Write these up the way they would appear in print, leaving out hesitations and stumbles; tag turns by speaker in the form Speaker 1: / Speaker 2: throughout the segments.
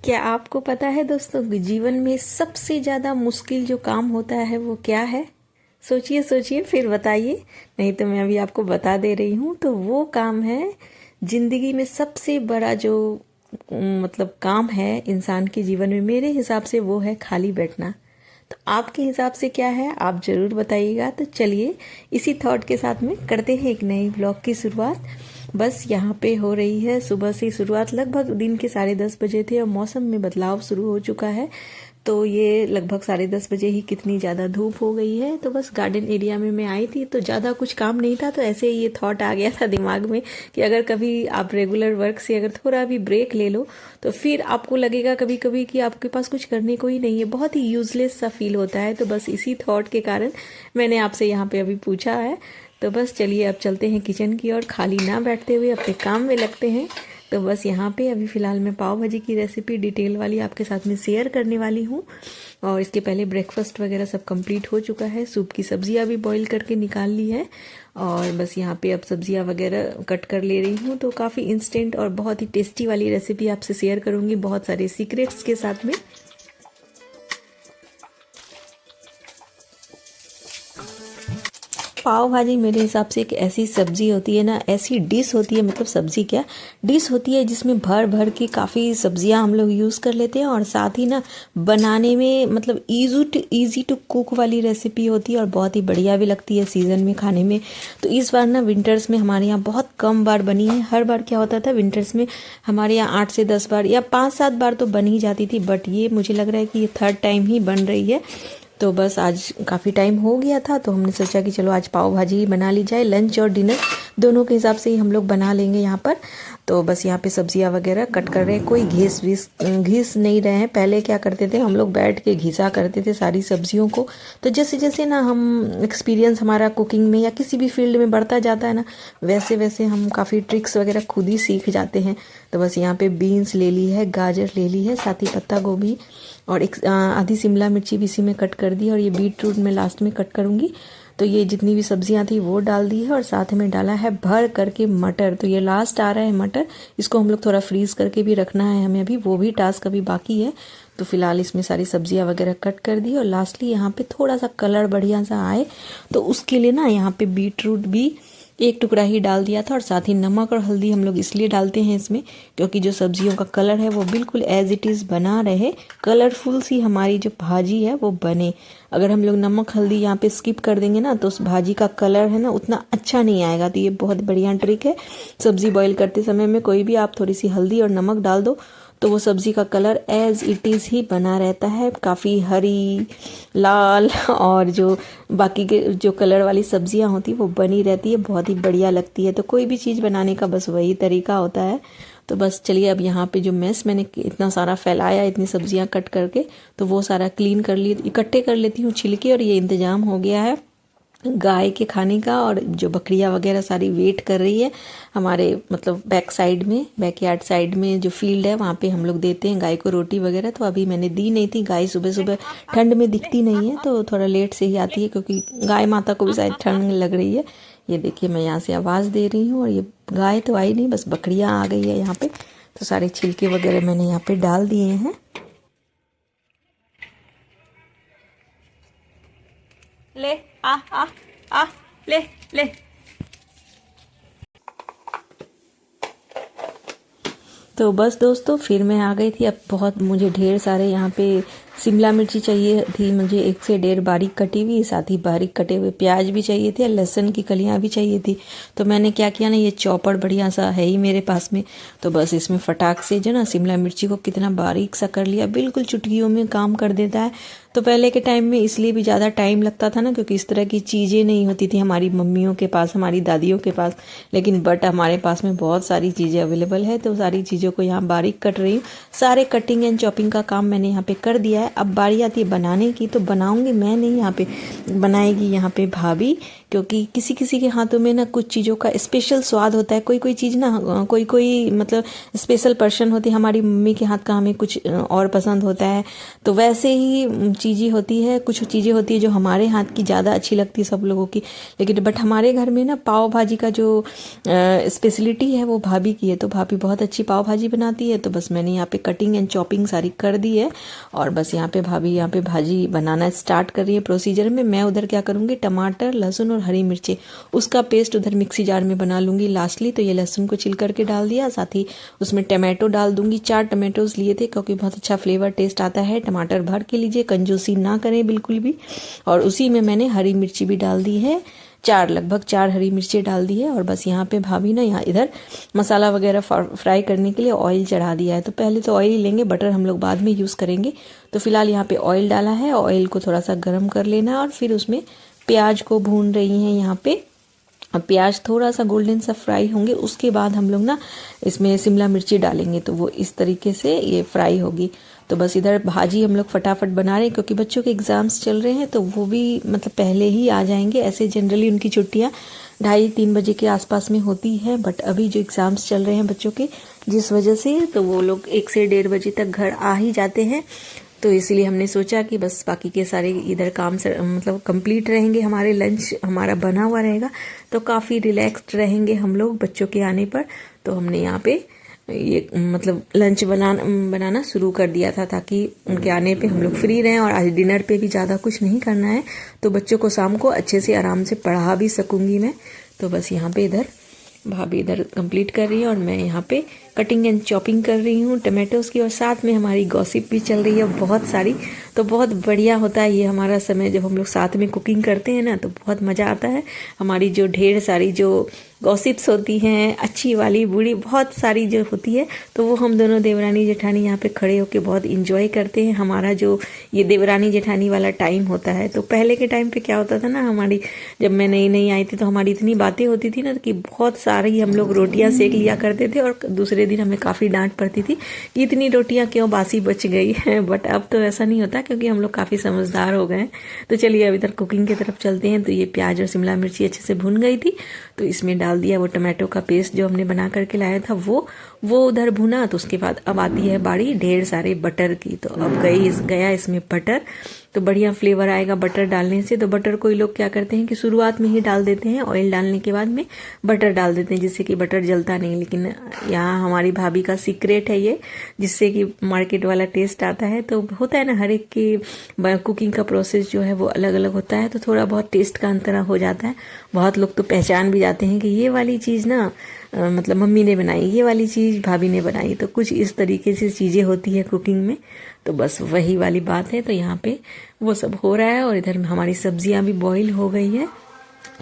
Speaker 1: क्या आपको पता है दोस्तों कि जीवन में सबसे ज़्यादा मुश्किल जो काम होता है वो क्या है? सोचिए सोचिए फिर बताइए, नहीं तो मैं अभी आपको बता दे रही हूँ। तो वो काम है जिंदगी में सबसे बड़ा जो मतलब काम है इंसान के जीवन में, मेरे हिसाब से वो है खाली बैठना। तो आपके हिसाब से क्या है, आप ज़रूर बताइएगा। तो चलिए इसी थॉट के साथ में करते हैं एक नई ब्लॉग की शुरुआत। बस यहाँ पे हो रही है सुबह से शुरुआत, लगभग दिन के 10:30 बजे थे और मौसम में बदलाव शुरू हो चुका है। तो ये लगभग 10:30 बजे ही कितनी ज़्यादा धूप हो गई है। तो बस गार्डन एरिया में मैं आई थी, तो ज़्यादा कुछ काम नहीं था, तो ऐसे ही ये थॉट आ गया था दिमाग में कि अगर कभी आप रेगुलर वर्क से अगर थोड़ा भी ब्रेक ले लो तो फिर आपको लगेगा कभी कभी कि आपके पास कुछ करने को ही नहीं है, बहुत ही यूजलेस सा फील होता है। तो बस इसी थॉट के कारण मैंने आपसे यहाँ पे अभी पूछा है। तो बस चलिए अब चलते हैं किचन की ओर, खाली ना बैठते हुए अपने काम में लगते हैं। तो बस यहाँ पे अभी फ़िलहाल मैं पाव भाजी की रेसिपी डिटेल वाली आपके साथ में शेयर करने वाली हूँ। और इसके पहले ब्रेकफास्ट वगैरह सब कंप्लीट हो चुका है, सूप की सब्जियाँ भी बॉईल करके निकाल ली है। और बस यहाँ पे अब सब्जियाँ वगैरह कट कर ले रही हूँ। तो काफ़ी इंस्टेंट और बहुत ही टेस्टी वाली रेसिपी आपसे शेयर करूँगी, बहुत सारे सीक्रेट्स के साथ में। पाव भाजी मेरे हिसाब से एक ऐसी सब्जी होती है ना, ऐसी डिश होती है, मतलब सब्जी क्या डिश होती है जिसमें भर भर के काफ़ी सब्जियां हम लोग यूज़ कर लेते हैं। और साथ ही ना बनाने में मतलब इजी टू कुक वाली रेसिपी होती है और बहुत ही बढ़िया भी लगती है सीज़न में खाने में। तो इस बार ना विंटर्स में हमारे यहाँ बहुत कम बार बनी है। हर बार क्या होता था विंटर्स में हमारे यहाँ 8 से 10 बार या 5-7 बार तो बन ही जाती थी, बट ये मुझे लग रहा है कि ये थर्ड टाइम ही बन रही है। तो बस आज काफ़ी टाइम हो गया था तो हमने सोचा कि चलो आज पाव भाजी ही बना ली जाए, लंच और डिनर दोनों के हिसाब से ही हम लोग बना लेंगे यहाँ पर। तो बस यहाँ पे सब्जियाँ वगैरह कट कर रहे हैं, कोई घिस नहीं रहे हैं। पहले क्या करते थे हम लोग बैठ के घिसा करते थे सारी सब्जियों को। तो जैसे जैसे ना हम एक्सपीरियंस हमारा कुकिंग में या किसी भी फील्ड में बढ़ता जाता है ना, वैसे वैसे हम काफ़ी ट्रिक्स वगैरह खुद ही सीख जाते हैं। तो बस यहाँ पे बीन्स ले ली है, गाजर ले ली है, साथ ही पत्ता गोभी और एक आधी शिमला मिर्ची भी इसी में कट कर दी, और ये बीट रूट में लास्ट में कट करूँगी। तो ये जितनी भी सब्जियां थी वो डाल दी है और साथ में डाला है भर करके मटर। तो ये लास्ट आ रहा है मटर, इसको हम लोग थोड़ा फ्रीज करके भी रखना है हमें, अभी वो भी टास्क अभी बाकी है। तो फिलहाल इसमें सारी सब्जियां वगैरह कट कर दी और लास्टली यहाँ पे थोड़ा सा कलर बढ़िया सा आए तो उसके लिए ना यहाँ पे बीट रूट भी एक टुकड़ा ही डाल दिया था। और साथ ही नमक और हल्दी हम लोग इसलिए डालते हैं इसमें क्योंकि जो सब्जियों का कलर है वो बिल्कुल एज इट इज़ बना रहे, कलरफुल सी हमारी जो भाजी है वो बने। अगर हम लोग नमक हल्दी यहाँ पे स्किप कर देंगे ना तो उस भाजी का कलर है ना उतना अच्छा नहीं आएगा। तो ये बहुत बढ़िया ट्रिक है, सब्जी बॉईल करते समय में कोई भी आप थोड़ी सी हल्दी और नमक डाल दो तो वो सब्जी का कलर एज इट इज़ ही बना रहता है, काफ़ी हरी लाल और जो बाकी के जो कलर वाली सब्जियां होती वो बनी रहती है, बहुत ही बढ़िया लगती है। तो कोई भी चीज़ बनाने का बस वही तरीका होता है। तो बस चलिए अब यहाँ पे जो मेस मैंने इतना सारा फैलाया, इतनी सब्जियां कट करके, तो वो सारा क्लीन कर लिए, इकट्ठे कर लेती हूँ छिलके। और ये इंतज़ाम हो गया है गाय के खाने का, और जो बकरियां वगैरह सारी वेट कर रही है हमारे मतलब बैकयार्ड साइड में जो फील्ड है वहाँ पे हम लोग देते हैं गाय को रोटी वगैरह। तो अभी मैंने दी नहीं थी, गाय सुबह सुबह ठंड में दिखती नहीं है तो थोड़ा लेट से ही आती है क्योंकि गाय माता को भी शायद ठंड लग रही है। ये देखिए मैं यहाँ से आवाज़ दे रही हूँ और ये गाय तो आई नहीं, बस बकरियाँ आ गई है यहाँ पे। तो सारे छिलके वगैरह मैंने यहाँ पे डाल दिए हैं। ले आ आ आ ले ले। तो बस दोस्तों फिर मैं आ गई थी। अब बहुत मुझे ढेर सारे यहाँ पे शिमला मिर्ची चाहिए थी, मुझे 1 से 1.5 बारीक कटी हुई, साथ ही बारीक कटे हुए प्याज भी चाहिए थे, लहसुन की कलियाँ भी चाहिए थी। तो मैंने क्या किया ना, ये चॉपर बढ़िया सा है ही मेरे पास में, तो बस इसमें फटाक से जो ना शिमला मिर्ची को कितना बारीक सा कर लिया, बिल्कुल चुटकियों में काम कर देता है। तो पहले के टाइम में इसलिए भी ज़्यादा टाइम लगता था ना क्योंकि इस तरह की चीज़ें नहीं होती थी हमारी मम्मियों के पास, हमारी दादियों के पास। लेकिन बट हमारे पास में बहुत सारी चीज़ें अवेलेबल है, तो सारी चीज़ों को यहाँ बारीक कट रही हूँ। सारे कटिंग एंड चॉपिंग का काम मैंने यहाँ पे कर दिया है। अब बारी आती है बनाने की, तो बनाऊंगी मैं नहीं, यहाँ पे बनाएगी यहाँ पे भाभी, क्योंकि किसी किसी के हाथों में ना कुछ चीज़ों का स्पेशल स्वाद होता है। कोई कोई चीज़ ना कोई कोई मतलब स्पेशल पर्सन होती है। हमारी मम्मी के हाथ का हमें कुछ और पसंद होता है, तो वैसे ही चीज़ें होती है। कुछ चीज़ें होती है जो हमारे हाथ की ज़्यादा अच्छी लगती है सब लोगों की, लेकिन बट हमारे घर में ना पाव भाजी का जो स्पेशलिटी है वो भाभी की है। तो भाभी बहुत अच्छी पाव भाजी बनाती है। तो बस मैंने यहाँ पे कटिंग एंड चॉपिंग सारी कर दी है और बस यहाँ पे भाभी यहाँ पे भाजी बनाना स्टार्ट कर रही है प्रोसीजर में। मैं उधर क्या करूँगी, टमाटर, लहसुन और हरी मिर्ची उसका पेस्ट उधर मिक्सी जार में बना लूँगी लास्टली। तो ये लहसुन को छिल करके डाल दिया, साथ ही उसमें टमाटो डाल दूँगी। 4 टमाटोज लिए थे क्योंकि बहुत अच्छा फ्लेवर टेस्ट आता है। टमाटर भर के लीजिए, कंजूसी ना करें बिल्कुल भी। और उसी में मैंने हरी मिर्ची भी डाल दी है, लगभग 4 हरी मिर्ची डाल दी है। और बस यहाँ पे भाभी ना यहाँ इधर मसाला वगैरह फ्राई करने के लिए ऑयल चढ़ा दिया है। तो पहले तो ऑयल लेंगे, बटर हम लोग बाद में यूज़ करेंगे। तो फिलहाल यहाँ पे ऑयल डाला है, ऑयल को थोड़ा सा गर्म कर लेना है और फिर उसमें प्याज को भून रही हैं यहाँ पे। अब प्याज थोड़ा सा गोल्डन सा फ्राई होंगे, उसके बाद हम लोग ना इसमें शिमला मिर्ची डालेंगे, तो वो इस तरीके से ये फ्राई होगी। तो बस इधर भाजी हम लोग फटाफट बना रहे हैं क्योंकि बच्चों के एग्ज़ाम्स चल रहे हैं, तो वो भी मतलब पहले ही आ जाएंगे। ऐसे जनरली उनकी छुट्टियाँ 2:30-3 बजे के आसपास में होती है, बट अभी जो एग्ज़ाम्स चल रहे हैं बच्चों के, जिस वजह से तो वो लोग 1 से 1:30 बजे तक घर आ ही जाते हैं। तो इसलिए हमने सोचा कि बस बाकी के सारे इधर काम से मतलब कंप्लीट रहेंगे, हमारे लंच हमारा बना हुआ रहेगा, तो काफ़ी रिलैक्स्ड रहेंगे हम लोग बच्चों के आने पर। तो हमने यहाँ पे ये मतलब लंच बनाना शुरू कर दिया था ताकि उनके आने पे हम लोग फ्री रहें। और आज डिनर पे भी ज़्यादा कुछ नहीं करना है, तो बच्चों को शाम को अच्छे से आराम से पढ़ा भी सकूँगी मैं। तो बस यहाँ पे इधर भाभी इधर कंप्लीट कर रही है और मैं यहाँ पे कटिंग एंड चॉपिंग कर रही हूँ टमाटोज़ की। और साथ में हमारी गॉसिप भी चल रही है बहुत सारी। तो बहुत बढ़िया होता है ये हमारा समय, जब हम लोग साथ में कुकिंग करते हैं ना तो बहुत मज़ा आता है। हमारी जो ढेर सारी जो गॉसिप्स होती हैं, अच्छी वाली बुरी बहुत सारी जो होती है, तो वो हम दोनों देवरानी जेठानी यहाँ पे खड़े होकर बहुत इंजॉय करते हैं। हमारा जो ये देवरानी जेठानी वाला टाइम होता है, तो पहले के टाइम पे क्या होता था ना, हमारी जब मैं नई नई आई थी तो हमारी इतनी बातें होती थी ना कि बहुत सारी हम लोग रोटियां सेक लिया करते थे और दूसरे दिन हमें काफ़ी डांट पड़ती थी कि इतनी रोटियां क्यों बासी बच गई हैं। बट अब तो ऐसा नहीं होता क्योंकि हम लोग काफ़ी समझदार हो गए हैं। तो चलिए अब इधर कुकिंग की तरफ चलते हैं। तो ये प्याज और शिमला मिर्ची अच्छे से भुन गई थी, तो इसमें डाल दिया वो टमाटो का पेस्ट जो हमने बना करके लाया था, वो उधर भुना। तो उसके बाद अब आती है बारी ढेर सारे बटर की। तो अब गया इसमें बटर, तो बढ़िया फ्लेवर आएगा बटर डालने से। तो बटर कोई लोग क्या करते हैं कि शुरुआत में ही डाल देते हैं, ऑयल डालने के बाद में बटर डाल देते हैं जिससे कि बटर जलता नहीं। लेकिन यहाँ हमारी भाभी का सीक्रेट है ये, जिससे कि मार्केट वाला टेस्ट आता है। तो होता है ना, हर एक की कुकिंग का प्रोसेस जो है वो अलग अलग होता है, तो थोड़ा बहुत टेस्ट का अंतर हो जाता है। बहुत लोग तो पहचान भी जाते हैं कि ये वाली चीज़ ना मतलब मम्मी ने बनाई, ये वाली चीज़ भाभी ने बनाई। तो कुछ इस तरीके से चीज़ें होती है कुकिंग में, तो बस वही वाली बात है। तो यहाँ पे वो सब हो रहा है और इधर हमारी सब्जियां भी बॉईल हो गई है,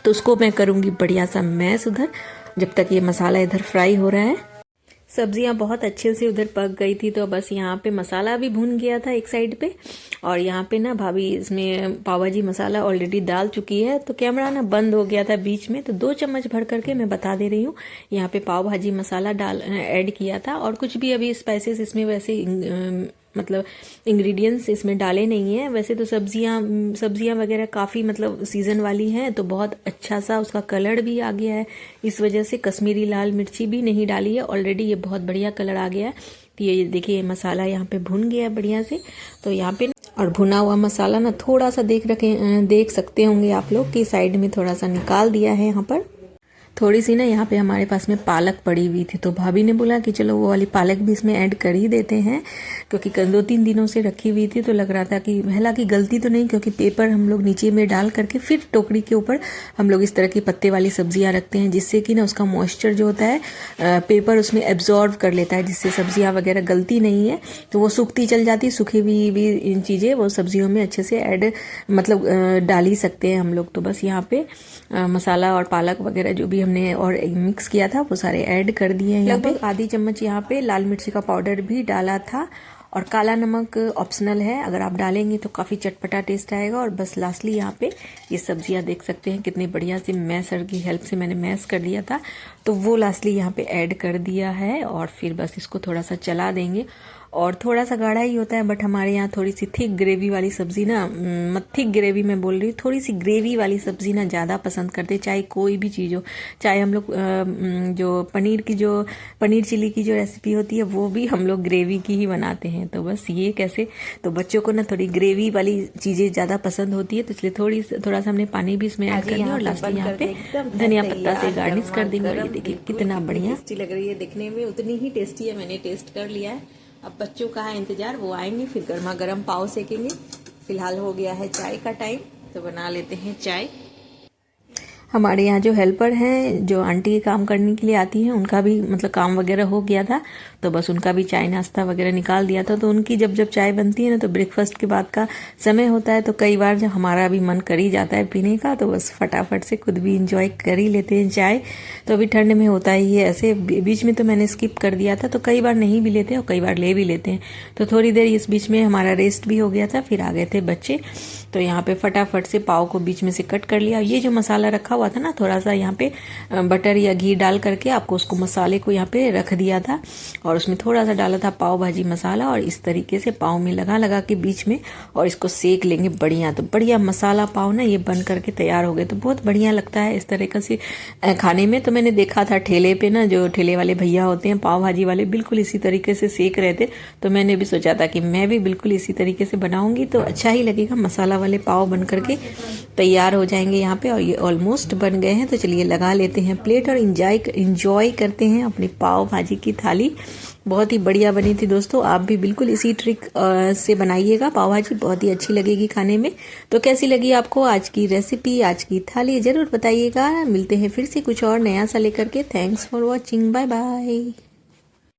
Speaker 1: तो उसको मैं करूँगी बढ़िया सा मैश उधर, जब तक ये मसाला इधर फ्राई हो रहा है। सब्जियां बहुत अच्छे से उधर पक गई थी, तो बस यहाँ पे मसाला भी भून गया था एक साइड पे। और यहाँ पे ना भाभी इसमें पाव भाजी मसाला ऑलरेडी डाल चुकी है, तो कैमरा ना बंद हो गया था बीच में, तो 2 चम्मच भर करके मैं बता दे रही हूँ। यहाँ पे पाव भाजी मसाला ऐड किया था और कुछ भी अभी स्पाइसेस इसमें वैसे मतलब इंग्रेडिएंट्स इसमें डाले नहीं है। वैसे तो सब्जियां वगैरह काफ़ी मतलब सीज़न वाली हैं, तो बहुत अच्छा सा उसका कलर भी आ गया है। इस वजह से कश्मीरी लाल मिर्ची भी नहीं डाली है ऑलरेडी, ये बहुत बढ़िया कलर आ गया है। तो ये देखिए मसाला यहाँ पे भुन गया बढ़िया से। तो यहाँ पे और भुना हुआ मसाला ना थोड़ा सा देख सकते होंगे आप लोग कि साइड में थोड़ा सा निकाल दिया है। यहाँ पर थोड़ी सी ना यहाँ पे हमारे पास में पालक पड़ी हुई थी, तो भाभी ने बोला कि चलो वो वाली पालक भी इसमें ऐड कर ही देते हैं, क्योंकि 2-3 दिनों से रखी हुई थी। तो लग रहा था कि हालांकि गलती तो नहीं, क्योंकि पेपर हम लोग नीचे में डाल करके फिर टोकरी के ऊपर हम लोग इस तरह की पत्ते वाली सब्जियां रखते हैं, जिससे कि ना उसका मॉइस्चर जो होता है पेपर उसमें एब्जॉर्व कर लेता है, जिससे सब्जियां वगैरह गलती नहीं है। तो वो सूखती चल जाती है, सूखी हुई भी इन चीज़ें वो सब्जियों में अच्छे से ऐड मतलब डाल ही सकते हैं हम लोग। तो बस यहाँ पे मसाला और पालक वगैरह जो भी हमने और मिक्स किया था वो सारे ऐड कर दिए हैं। यहाँ पे आधी चम्मच यहाँ पे लाल मिर्ची का पाउडर भी डाला था, और काला नमक ऑप्शनल है, अगर आप डालेंगे तो काफ़ी चटपटा टेस्ट आएगा। और बस लास्टली यहाँ पे ये सब्जियाँ देख सकते हैं कितनी बढ़िया से मैशर की हेल्प से मैंने मैश कर दिया था, तो वो लास्टली यहाँ पे ऐड कर दिया है। और फिर बस इसको थोड़ा सा चला देंगे। और थोड़ा सा गाढ़ा ही होता है, बट हमारे यहाँ थोड़ी सी थिक ग्रेवी वाली सब्जी ना, थिक ग्रेवी में बोल रही हूँ, थोड़ी सी ग्रेवी वाली सब्जी ना ज़्यादा पसंद करते, चाहे कोई भी चीज़ हो। चाहे हम लोग जो पनीर चिली की जो रेसिपी होती है वो भी हम लोग ग्रेवी की ही बनाते हैं। तो बस ये कैसे, तो बच्चों को ना थोड़ी ग्रेवी वाली चीज़ें ज़्यादा पसंद होती है, तो इसलिए थोड़ा सा हमने पानी भी इसमें ऐड कर दिया और लास्ट में यहाँ पे धनिया पत्ता से गार्निश कर देंगे। और ये देखिए कितना बढ़िया टेस्टी लग रही है, दिखने में उतनी ही टेस्टी है। मैंने टेस्ट कर लिया है। अब बच्चों का है इंतजार, वो आएंगे फिर गर्मा गर्म पाव सेकेंगे। फिलहाल हो गया है चाय का टाइम, तो बना लेते हैं चाय। हमारे यहाँ जो हेल्पर हैं, जो आंटी काम करने के लिए आती हैं, उनका भी मतलब काम वगैरह हो गया था, तो बस उनका भी चाय नाश्ता वगैरह निकाल दिया था। तो उनकी जब चाय बनती है ना, तो ब्रेकफास्ट के बाद का समय होता है, तो कई बार जब हमारा भी मन कर ही जाता है पीने का, तो बस फटाफट से खुद भी इंजॉय कर ही लेते हैं चाय। तो अभी ठंड में होता ही है ऐसे, बीच में तो मैंने स्किप कर दिया था, तो कई बार नहीं भी लेते और कई बार ले भी लेते हैं। तो थोड़ी देर इस बीच में हमारा रेस्ट भी हो गया था, फिर आ गए थे बच्चे। तो यहाँ पे फटाफट से पाव को बीच में से कट कर लिया। ये जो मसाला रखा हुआ था ना, थोड़ा सा यहाँ पे बटर या घी डाल करके आपको उसको मसाले को यहाँ पे रख दिया था, और उसमें थोड़ा सा डाला था पाव भाजी मसाला, और इस तरीके से पाव में लगा के बीच में, और इसको सेक लेंगे बढ़िया। तो बढ़िया मसाला पाव ना ये बन करके तैयार हो गए, तो बहुत बढ़िया लगता है इस तरीके से खाने में। तो मैंने देखा था ठेले पे ना, जो ठेले वाले भैया होते हैं पाव भाजी वाले, बिल्कुल इसी तरीके से सेक रहे थे। तो मैंने भी सोचा था कि मैं भी बिल्कुल इसी तरीके से बनाऊंगी, तो अच्छा ही लगेगा। मसाला वाले पाव बन करके तैयार हो जाएंगे यहाँ पे, और ये ऑलमोस्ट बन गए हैं। तो चलिए लगा लेते हैं प्लेट और इंजॉय करते हैं अपनी पाव भाजी की थाली। बहुत ही बढ़िया बनी थी दोस्तों, आप भी बिल्कुल इसी ट्रिक से बनाइएगा पाव भाजी, बहुत ही अच्छी लगेगी खाने में। तो कैसी लगी आपको आज की रेसिपी, आज की थाली, जरूर बताइएगा। मिलते हैं फिर से कुछ और नया सा लेकर के। Thanks for watching, bye bye.